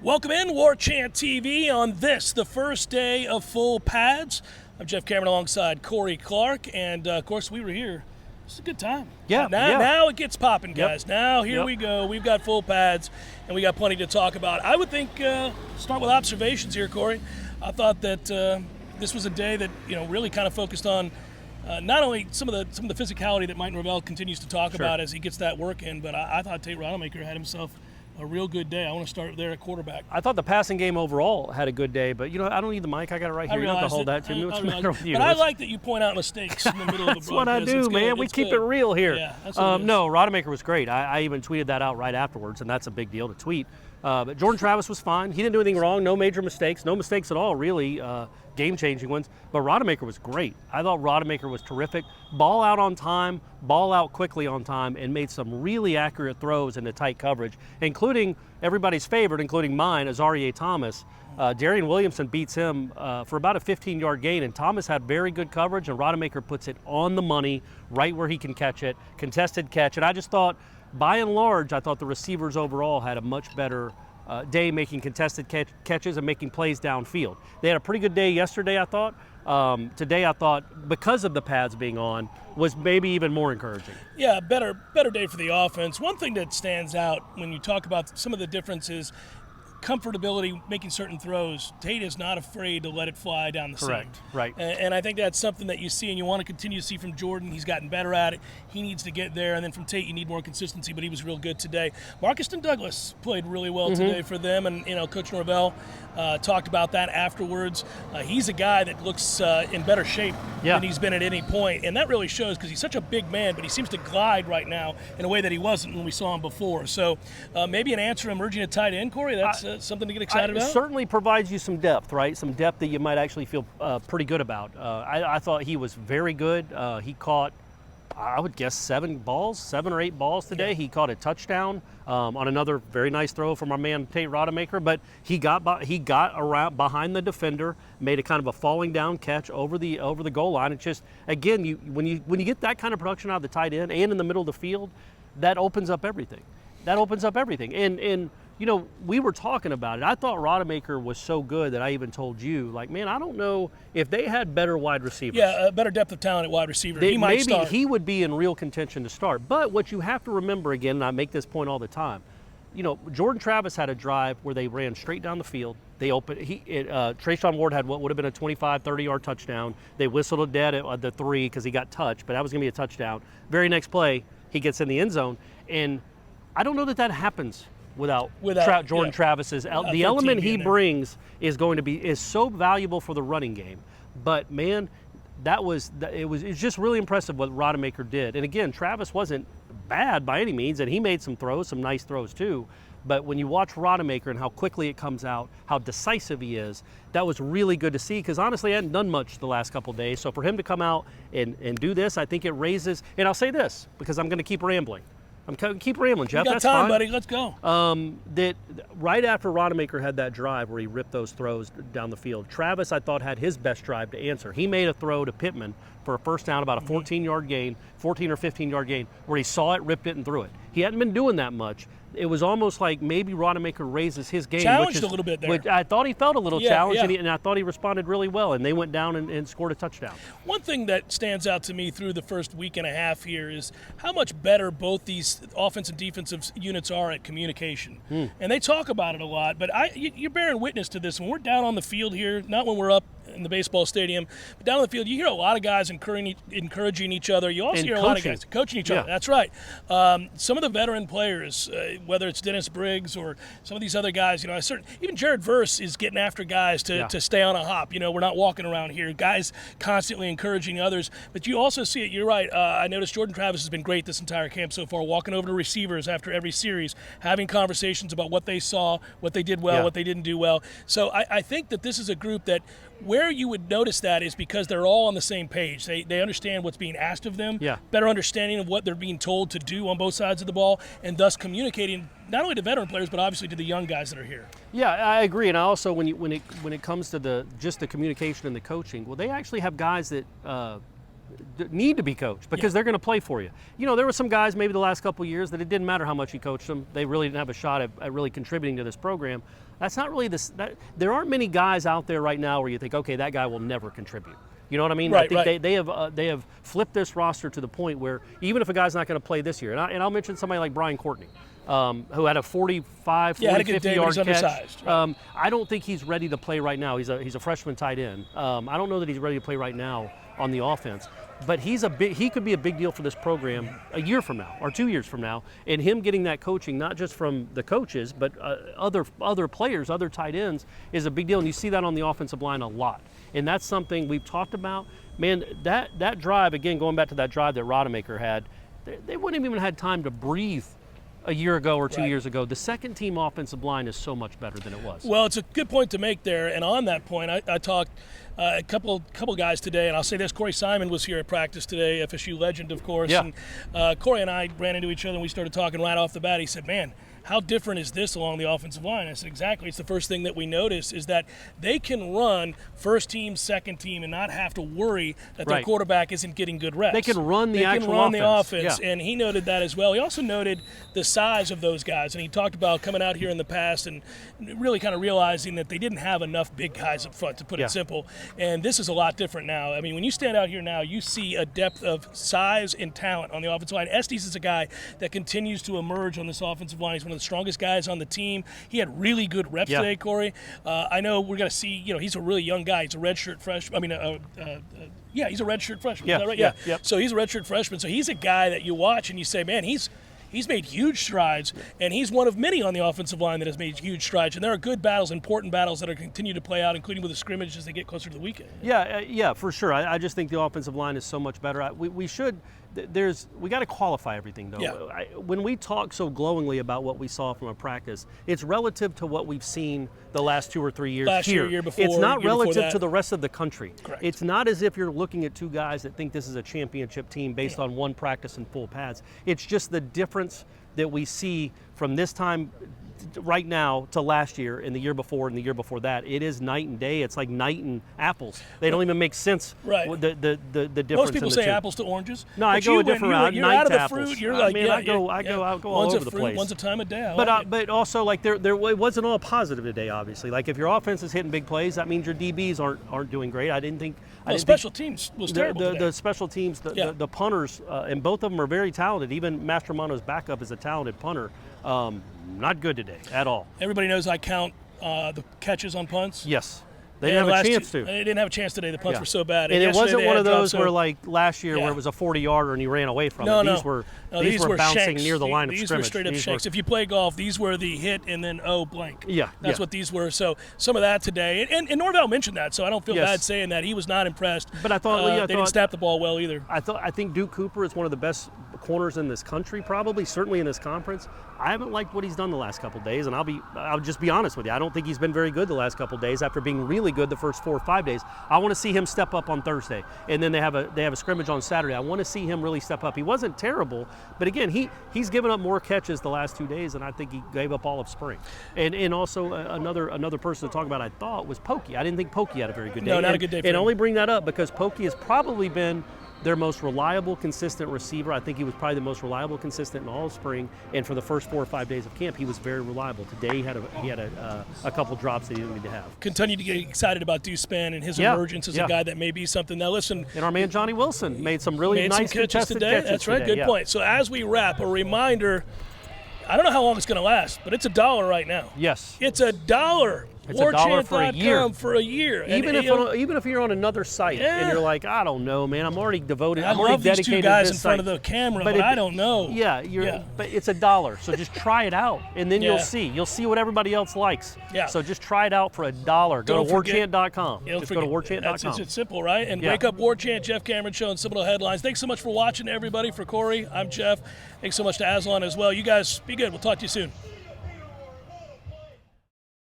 Welcome in, Warchant TV, on this, the first day of full pads. I'm Jeff Cameron alongside Corey Clark, and of course we were here. It's a good time. Yeah. Now it gets popping, guys. Yep. Now here we go. We've got full pads, and we got plenty to talk about. I would think start with observations here, Corey. I thought that this was a day that really kind of focused on not only some of the physicality that Mike Norvell continues to talk about as he gets that work in, but I thought Tate Rodemaker had himself a real good day. I want to start there at quarterback. I thought the passing game overall had a good day, but I don't need the mic. I got it right here. You don't have to hold that to me. What's the matter with you? But I like that you point out mistakes in the middle of the broadcast. That's what I do, man. We keep it real here. Yeah, that's what it is. No, Rodemaker was great. I even tweeted that out right afterwards, and that's a big deal to tweet. But Jordan Travis was fine. He didn't do anything wrong. No major mistakes. No mistakes at all, really. Game-changing ones. But Rodemaker was great. I thought Rodemaker was terrific. Ball out on time, ball out quickly on time, and made some really accurate throws into tight coverage, including everybody's favorite, including mine, Azarie Thomas. Darian Williamson beats him for about a 15-yard gain, and Thomas had very good coverage, and Rodemaker puts it on the money, right where he can catch it, contested catch. And I just thought, by and large, I thought the receivers overall had a much better day making contested catches and making plays downfield. They had a pretty good day yesterday, I thought. Today, I thought, because of the pads being on, was maybe even more encouraging. Yeah, better day for the offense. One thing that stands out when you talk about some of the differences, comfortability making certain throws. Tate is not afraid to let it fly down the seam. Correct, right. And I think that's something that you see and you want to continue to see from Jordan. He's gotten better at it. He needs to get there. And then from Tate, you need more consistency, but he was real good today. Marcuston Douglas played really well today for them, and Coach Norvell talked about that afterwards. He's a guy that looks in better shape than he's been at any point, and that really shows because he's such a big man, but he seems to glide right now in a way that he wasn't when we saw him before. So maybe an answer emerging at tight end, Corey. That's something to get excited about? It certainly provides you some depth, right? Some depth that you might actually feel pretty good about. I thought he was very good. He caught, I would guess, 7 or 8 balls today. Yeah. He caught a touchdown on another very nice throw from our man Tate Rodemaker, but he got around behind the defender, made a kind of a falling down catch over the goal line. It's just, again, when you get that kind of production out of the tight end and in the middle of the field, that opens up everything. And we were talking about it. I thought Rodemaker was so good that I even told you, like, man, I don't know if they had better wide receivers. Yeah, better depth of talent at wide receiver. He might start. Maybe he would be in real contention to start. But what you have to remember, again, and I make this point all the time, Jordan Travis had a drive where they ran straight down the field. They Trayshawn Ward had what would have been a 25, 30-yard touchdown. They whistled a dead at the 3 because he got touched, but that was going to be a touchdown. Very next play, he gets in the end zone. And I don't know that happens without Jordan Travis's. The element he brings is so valuable for the running game. But man, it's just really impressive what Rodemaker did. And again, Travis wasn't bad by any means, and he made some nice throws too. But when you watch Rodemaker and how quickly it comes out, how decisive he is, that was really good to see, because honestly, he hadn't done much the last couple of days. So for him to come out and do this, I think it raises, and I'll say this, because I'm going to keep rambling. Keep rambling, Jeff. You got That's time, fine. buddy. Let's go. That right after Rodemaker had that drive where he ripped those throws down the field, Travis, I thought, had his best drive to answer. He made a throw to Pittman for a first down, about a 14-yard gain, 14 or 15-yard gain, where he saw it, ripped it, and threw it. He hadn't been doing that much. It was almost like maybe Rodemaker raises his game. Challenged a little bit there. Which I thought he felt a little challenged, and I thought he responded really well, and they went down and scored a touchdown. One thing that stands out to me through the first week and a half here is how much better both these offensive and defensive units are at communication. And they talk about it a lot, but you're bearing witness to this. When we're down on the field here, not when we're up in the baseball stadium, but down on the field, you hear a lot of guys encouraging each other. You also hear a lot of guys coaching each other. That's right. Some of the veteran players, whether it's Dennis Briggs or some of these other guys, even Jared Verse is getting after guys to stay on a hop. We're not walking around here. Guys constantly encouraging others. But you also see it. You're right. I noticed Jordan Travis has been great this entire camp so far, walking over to receivers after every series, having conversations about what they saw, what they did well, what they didn't do well. So I think that this is a group that where you would notice that is because they're all on the same page. They understand what's being asked of them, better understanding of what they're being told to do on both sides of the ball, and thus communicating not only to veteran players but obviously to the young guys that are here. Yeah, I agree. And I also, when it comes to just the communication and the coaching, well, they actually have guys that need to be coached because they're going to play for you. You know, there were some guys maybe the last couple of years that it didn't matter how much you coached them. They really didn't have a shot at really contributing to this program. That's not really there aren't many guys out there right now where you think, okay, that guy will never contribute. You know what I mean? Right, I think they have flipped this roster to the point where even if a guy's not going to play this year, and I'll mention somebody like Brian Courtney, who had a 45, 40, 50-yard catch. Right. I don't think he's ready to play right now. He's a freshman tight end. I don't know that he's ready to play right now on the offense. But he could be a big deal for this program a year from now or 2 years from now. And him getting that coaching, not just from the coaches, but other players, other tight ends, is a big deal. And you see that on the offensive line a lot. And that's something we've talked about. Man, that drive, again, going back to that drive that Rodemaker had, they wouldn't have even had time to breathe a year ago or 2 years ago. The second team offensive line is so much better than it was. Well, it's a good point to make there. And on that point, I talked a couple guys today, and I'll say this: Corey Simon was here at practice today, FSU legend, of course. Yeah. And Corey and I ran into each other, and we started talking right off the bat. He said, "Man, how different is this along the offensive line?" I said, exactly. It's the first thing that we notice is that they can run first team, second team, and not have to worry that their quarterback isn't getting good reps. They can run the actual offense. They can run the offense, and he noted that as well. He also noted the size of those guys, and he talked about coming out here in the past and really kind of realizing that they didn't have enough big guys up front, to put it simple. And this is a lot different now. I mean, when you stand out here now, you see a depth of size and talent on the offensive line. Estes is a guy that continues to emerge on this offensive line. He's one of the strongest guys on the team. He had really good reps today, Corey. I know we're going to see, he's a really young guy. He's a redshirt freshman. He's a redshirt freshman. Yeah. Is that right? Yeah. Yep. So he's a redshirt freshman. So he's a guy that you watch and you say, man, he's made huge strides, and he's one of many on the offensive line that has made huge strides. And there are good battles, important battles that are continue to play out, including with the scrimmage as they get closer to the weekend. Yeah, for sure. I just think the offensive line is so much better. We got to qualify everything, though. Yeah. When we talk so glowingly about what we saw from a practice, it's relative to what we've seen the last 2 or 3 years last here. Year before, it's not year relative to the rest of the country. Correct. It's not as if you're looking at two guys that think this is a championship team based on one practice and full pads. It's just the difference that we see from this time right now to last year and the year before and the year before that. It is night and day. It's like night and apples. They don't even make sense. Right. The difference. Most people in the say two. apples to oranges. No, I go a different route. You're night out of the apples. fruit. You're like, I go all over the place. One's a time of day. But also, like, it wasn't all positive today. Obviously, like, if your offense is hitting big plays, that means your DBs aren't doing great. I didn't think. Special teams was terrible today. The special teams, the punters, and both of them are very talented. Even Mastromanno's backup is a talented punter. Not good today at all. Everybody knows I count the catches on punts. Yes. They didn't have a chance to. They didn't have a chance today. The punts were so bad. And it wasn't one of those where, like last year, where it was a 40-yarder and he ran away from it. These were bouncing shanks. near the line of scrimmage. These were straight up shanks. If you play golf, these were the hit and then blank. That's what these were. So some of that today. And Norvell mentioned that, so I don't feel bad saying that. He was not impressed. But I thought they didn't snap the ball well either. I think Duke Cooper is one of the best corners in this country, probably, certainly in this conference. I haven't liked what he's done the last couple of days, and I'll just be honest with you. I don't think he's been very good the last couple of days after being really good the first 4 or 5 days. I want to see him step up on Thursday, and then they have a scrimmage on Saturday. I want to see him really step up. He wasn't terrible, but again, he's given up more catches the last 2 days than I think he gave up all of spring. And also another person to talk about, I thought, was Pokey. I didn't think Pokey had a very good day. No, not a good day for him. And I only bring that up because Pokey has probably been their most reliable, consistent receiver. I think he was probably the most reliable, consistent in all of spring. And for the first 4 or 5 days of camp, he was very reliable. Today, he had a couple drops that he didn't need to have. Continue to get excited about Deuce Spann and his emergence as a guy that may be something. Now, listen. And our man Johnny Wilson made some really nice catches today. That's right. Good point. So as we wrap, a reminder. I don't know how long it's going to last, but it's $1 right now. Yes. It's $1. It's $1 for a year. Even if you're on another site and you're like, I don't know, man, I'm already devoted. I love these two guys in front of the camera, but I don't know. But it's $1. So just try it out, and then you'll see. You'll see what everybody else likes. Yeah. So just try it out for $1. Go to warchant.com. Just go to warchant.com. It's simple, right? And Wake Up Warchant, Jeff Cameron Show, and Seminole Headlines. Thanks so much for watching, everybody. For Corey, I'm Jeff. Thanks so much to Aslan as well. You guys be good. We'll talk to you soon.